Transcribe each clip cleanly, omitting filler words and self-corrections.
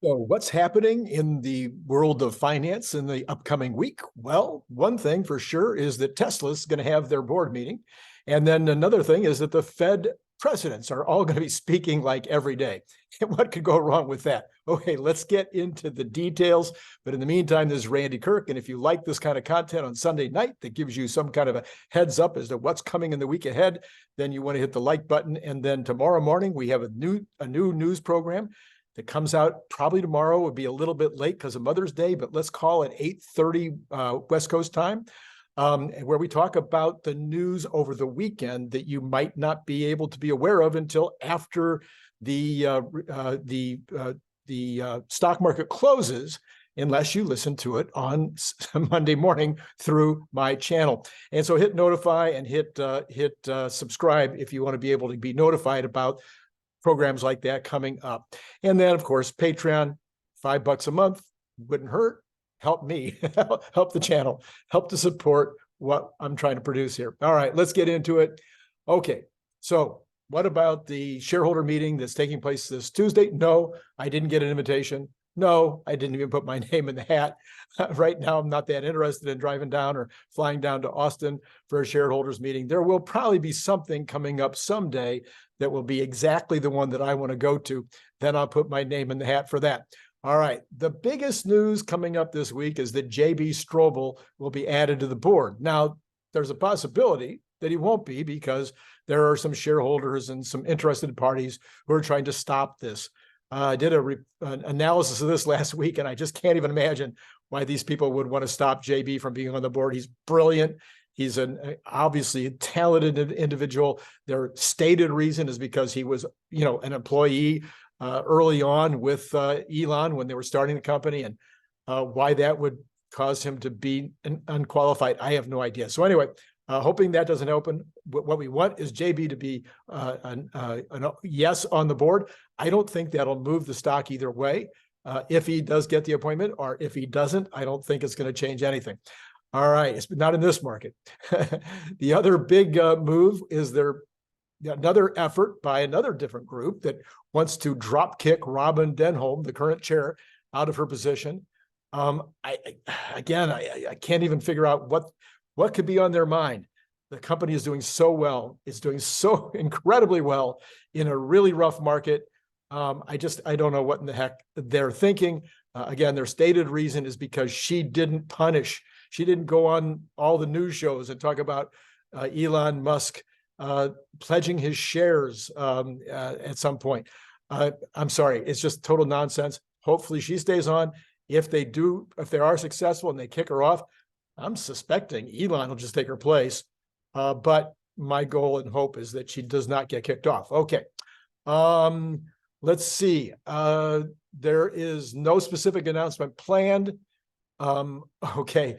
So what's happening in the world of finance in the upcoming week? Well, one thing for sure is that Tesla's going to have their board meeting. And then another thing is that the Fed presidents are all going to be speaking like every day. And what could go wrong with that? Okay, let's get into the details. But in the meantime, this is Randy Kirk. And if you like this kind of content on Sunday night that gives you some kind of a heads up as to what's coming in the week ahead, then you want to hit the like button. And then tomorrow morning, we have a new news program that comes out probably tomorrow. Would be a little bit late because of Mother's Day, but let's call it 8:30 West Coast time, where we talk about the news over the weekend that you might not be able to be aware of until after the stock market closes, unless you listen to it on Monday morning through my channel. And so hit notify and hit subscribe if you want to be able to be notified about programs like that coming up. And then, of course, Patreon, $5 a month, wouldn't hurt. Help me, help the channel, help to support what I'm trying to produce here. All right, let's get into it. Okay, so what about the shareholder meeting that's taking place this Tuesday? No, I didn't get an invitation. No, I didn't even put my name in the hat. Right now, I'm not that interested in driving down or flying down to Austin for a shareholders meeting. There will probably be something coming up someday that will be exactly the one that I want to go to. Then I'll put my name in the hat for that. All right. The biggest news coming up this week is that J.B. Strobel will be added to the board. Now, there's a possibility that he won't be because there are some shareholders and some interested parties who are trying to stop this. I did an analysis of this last week, and I just can't even imagine why these people would want to stop JB from being on the board. He's brilliant. He's an obviously talented individual. Their stated reason is because he was, an employee early on with Elon when they were starting the company, and why that would cause him to be unqualified, I have no idea. So anyway, hoping that doesn't open. What we want is JB to be a yes on the board. I don't think that'll move the stock either way. If he does get the appointment, or if he doesn't, I don't think it's going to change anything. All right, it's not in this market. The other big move is another effort by another different group that wants to drop kick Robin Denholm, the current chair, out of her position. I can't even figure out what could be on their mind. The company is doing so well. It's doing so incredibly well in a really rough market. I don't know what in the heck they're thinking. Again, their stated reason is because she didn't go on all the news shows and talk about Elon Musk pledging his shares at some point. I'm sorry, it's just total nonsense. Hopefully she stays on. If they are successful and they kick her off, I'm suspecting Elon will just take her place. But my goal and hope is that she does not get kicked off. Okay. Let's see. There is no specific announcement planned. Okay.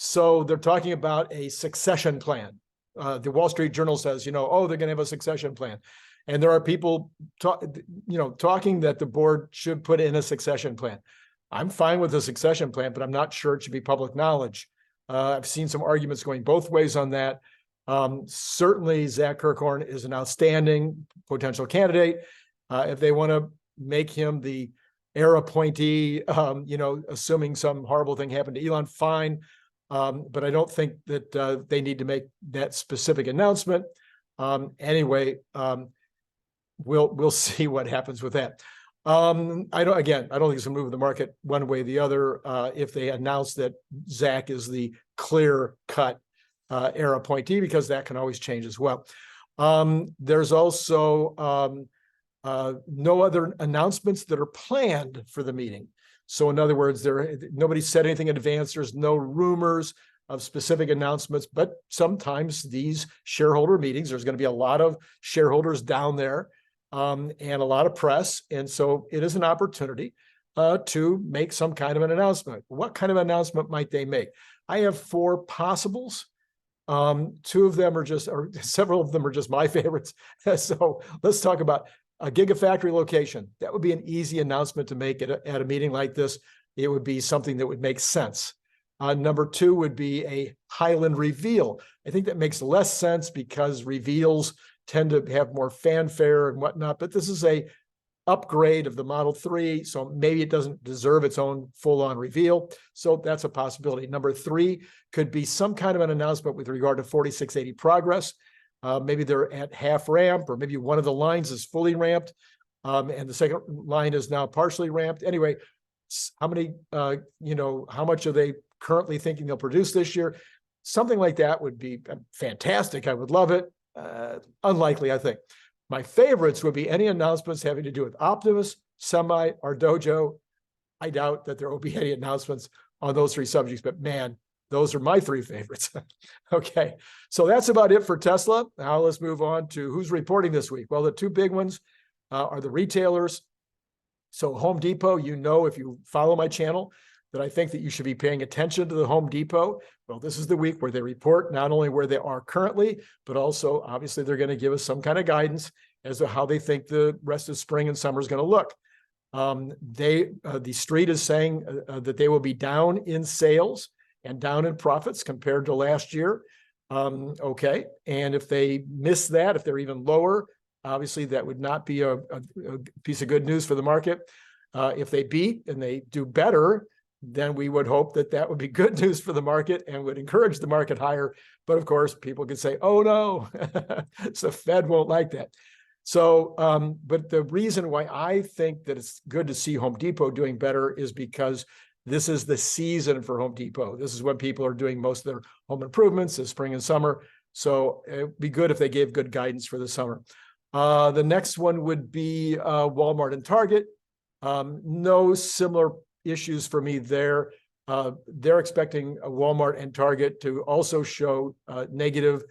So they're talking about a succession plan. The Wall Street Journal says, they're going to have a succession plan. And there are people talking that the board should put in a succession plan. I'm fine with a succession plan, but I'm not sure it should be public knowledge. I've seen some arguments going both ways on that. Certainly, Zach Kirkhorn is an outstanding potential candidate. If they want to make him the heir appointee, assuming some horrible thing happened to Elon, fine. But I don't think that they need to make that specific announcement. Anyway, we'll see what happens with that. I don't think it's going to move the market one way or the other if they announce that Zach is the clear-cut heir appointee, because that can always change as well. There's also no other announcements that are planned for the meeting. So in other words, nobody said anything in advance. There's no rumors of specific announcements, but sometimes these shareholder meetings, there's going to be a lot of shareholders down there and a lot of press. And so it is an opportunity to make some kind of an announcement. What kind of announcement might they make? I have 4 possibles. Two of them or several of them are just my favorites. So let's talk about a gigafactory location. That would be an easy announcement to make at a meeting like this. It would be something that would make sense. Number 2 would be a Highland reveal. I think that makes less sense because reveals tend to have more fanfare and whatnot, but this is a upgrade of the Model 3, so maybe it doesn't deserve its own full-on reveal. So that's a possibility. Number 3 could be some kind of an announcement with regard to 4680 progress. Maybe they're at half ramp, or maybe one of the lines is fully ramped, and the second line is now partially ramped. Anyway, how many, how much are they currently thinking they'll produce this year? Something like that would be fantastic. I would love it. Unlikely, I think. My favorites would be any announcements having to do with Optimus, Semi, or Dojo. I doubt that there will be any announcements on those 3 subjects, but man, those are my 3 favorites. Okay, so that's about it for Tesla. Now let's move on to who's reporting this week. Well, the 2 big ones are the retailers. So Home Depot, if you follow my channel, that I think that you should be paying attention to the Home Depot. Well, this is the week where they report not only where they are currently, but also obviously they're going to give us some kind of guidance as to how they think the rest of spring and summer is going to look. The street is saying that they will be down in sales and down in profits compared to last year. Okay, and if they miss that, if they're even lower, obviously that would not be a piece of good news for the market. If they beat and they do better, then we would hope that that would be good news for the market and would encourage the market higher. But of course, people could say, oh no, so Fed won't like that. So, but the reason why I think that it's good to see Home Depot doing better is because this is the season for Home Depot. This is when people are doing most of their home improvements this spring and summer. So it'd be good if they gave good guidance for the summer. The next one would be Walmart and Target. No similar issues for me there. They're expecting Walmart and Target to also show negative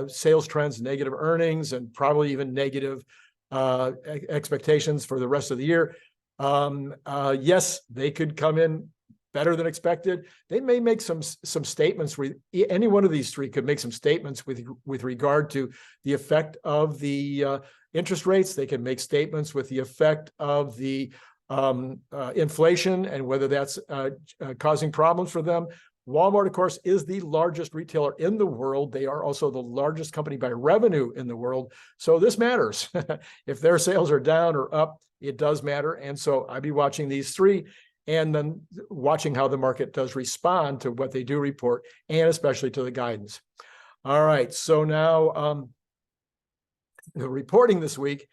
sales trends, negative earnings, and probably even negative expectations for the rest of the year. Yes, they could come in better than expected. They may make some statements. Any one of these 3 could make some statements with regard to the effect of the interest rates. They can make statements with the effect of the inflation and whether that's causing problems for them. Walmart, of course, is the largest retailer in the world. They are also the largest company by revenue in the world. So this matters. If their sales are down or up, it does matter. And so I'd be watching these 3 and then watching how the market does respond to what they do report, and especially to the guidance. All right, so now the reporting this week,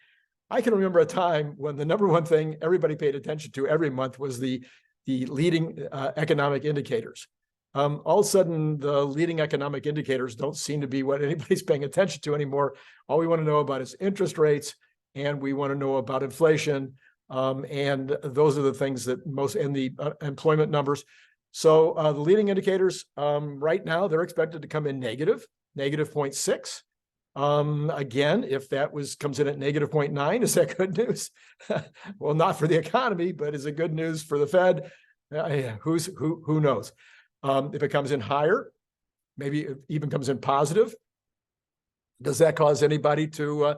I can remember a time when the number one thing everybody paid attention to every month was the leading economic indicators. All of a sudden, the leading economic indicators don't seem to be what anybody's paying attention to anymore. All we want to know about is interest rates, and we want to know about inflation, and those are the things that most, and the employment numbers. So the leading indicators right now, they're expected to come in negative 0.6. Again, if that comes in at negative 0.9, is that good news? Well, not for the economy, but is it good news for the Fed? Who knows? If it comes in higher, maybe it even comes in positive. Does that cause anybody to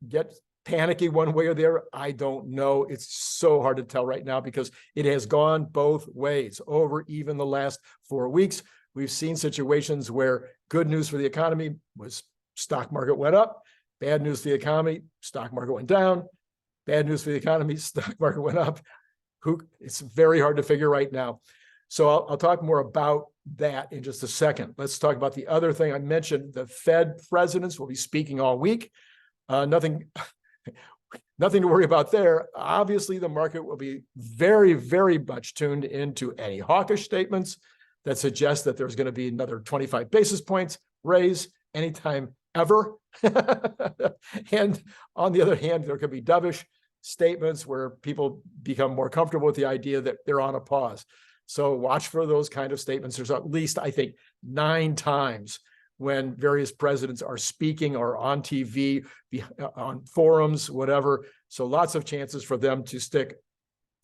get panicky one way or the other? I don't know. It's so hard to tell right now because it has gone both ways over even the last 4 weeks. We've seen situations where good news for the economy was stock market went up, bad news for the economy, stock market went down, bad news for the economy, stock market went up. It's very hard to figure right now. So I'll talk more about that in just a second. Let's talk about the other thing I mentioned. The Fed presidents will be speaking all week. Nothing to worry about there. Obviously, the market will be very, very much tuned into any hawkish statements that suggest that there's going to be another 25 basis points raise anytime ever. And on the other hand, there could be dovish statements where people become more comfortable with the idea that they're on a pause. So watch for those kind of statements. There's at least, I think, 9 times when various presidents are speaking or on TV, on forums, whatever. So lots of chances for them to stick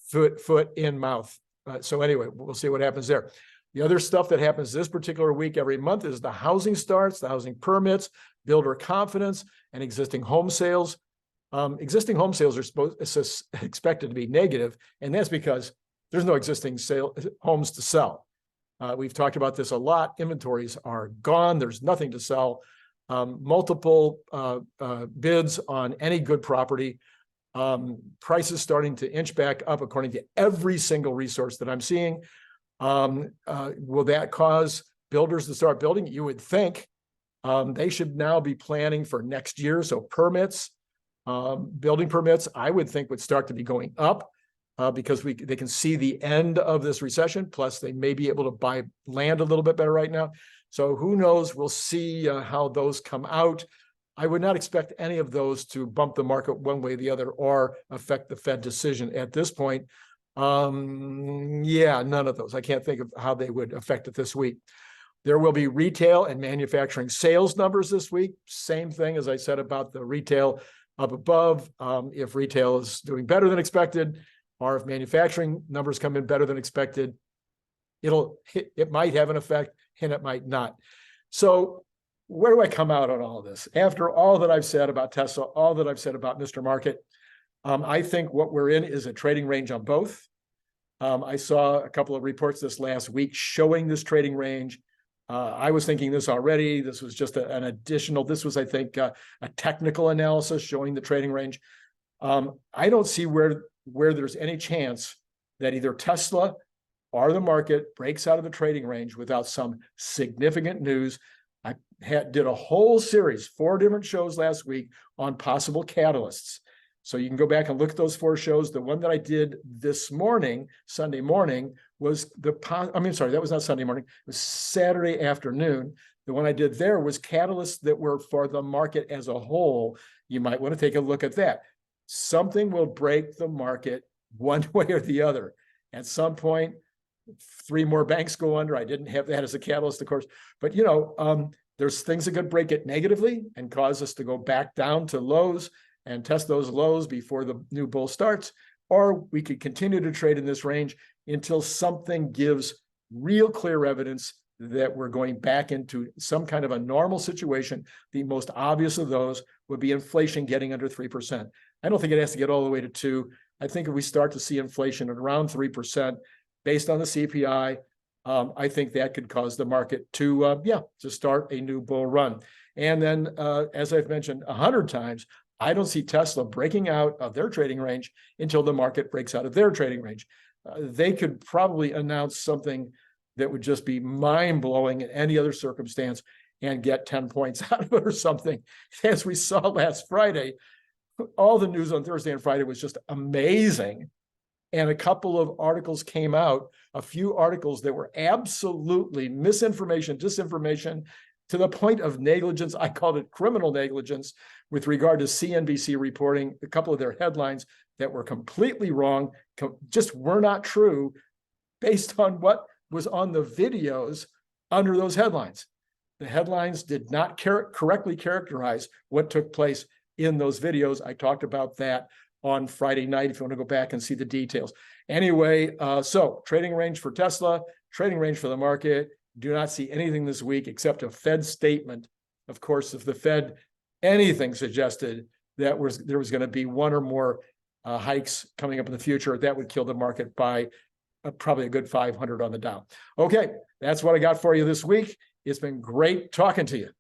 foot in mouth. So anyway, we'll see what happens there. The other stuff that happens this particular week every month is the housing starts, the housing permits, builder confidence, and existing home sales. Existing home sales are expected to be negative, and that's because there's no existing homes to sell. We've talked about this a lot. Inventories are gone. There's nothing to sell. Multiple bids on any good property. Prices starting to inch back up according to every single resource that I'm seeing. Will that cause builders to start building? You would think. They should now be planning for next year. So permits, building permits, I would think would start to be going up because they can see the end of this recession. Plus, they may be able to buy land a little bit better right now. So who knows? We'll see how those come out. I would not expect any of those to bump the market one way or the other or affect the Fed decision at this point. Yeah, none of those. I can't think of how they would affect it this week. There will be retail and manufacturing sales numbers this week. Same thing as I said about the retail up above. If retail is doing better than expected, or if manufacturing numbers come in better than expected, it might have an effect and it might not. So where do I come out on all of this? After all that I've said about Tesla, all that I've said about Mr. Market, I think what we're in is a trading range on both. I saw a couple of reports this last week showing this trading range. I was thinking this already. This was just an additional, this was, I think, a technical analysis showing the trading range. I don't see where there's any chance that either Tesla or the market breaks out of the trading range without some significant news. I did a whole series, 4 different shows last week on possible catalysts. So you can go back and look at those 4 shows. The one that I did this morning, Sunday morning, was that was not Sunday morning, it was Saturday afternoon. The one I did there was catalysts that were for the market as a whole. You might want to take a look at that. Something will break the market one way or the other. At some point, 3 more banks go under. I didn't have that as a catalyst, of course, but there's things that could break it negatively and cause us to go back down to lows and test those lows before the new bull starts, or we could continue to trade in this range until something gives real clear evidence that we're going back into some kind of a normal situation. The most obvious of those would be inflation getting under 3%. I don't think it has to get all the way to 2. I think if we start to see inflation at around 3% based on the CPI, I think that could cause the market to start a new bull run. And then, as I've mentioned 100 times, I don't see Tesla breaking out of their trading range until the market breaks out of their trading range. They could probably announce something that would just be mind-blowing in any other circumstance and get 10 points out of it or something. As we saw last Friday, all the news on Thursday and Friday was just amazing. And a couple of articles came out, a few articles that were absolutely misinformation, disinformation, to the point of negligence. I called it criminal negligence with regard to CNBC reporting a couple of their headlines that were completely wrong, just were not true based on what was on the videos under those headlines. The headlines did not correctly characterize what took place in those videos. I talked about that on Friday night if you want to go back and see the details. Anyway, so trading range for Tesla, trading range for the market. Do not see anything this week except a Fed statement. Of course, if the Fed anything suggested that there was going to be 1 or more hikes coming up in the future, that would kill the market by probably a good 500 on the Dow. Okay, that's what I got for you this week. It's been great talking to you.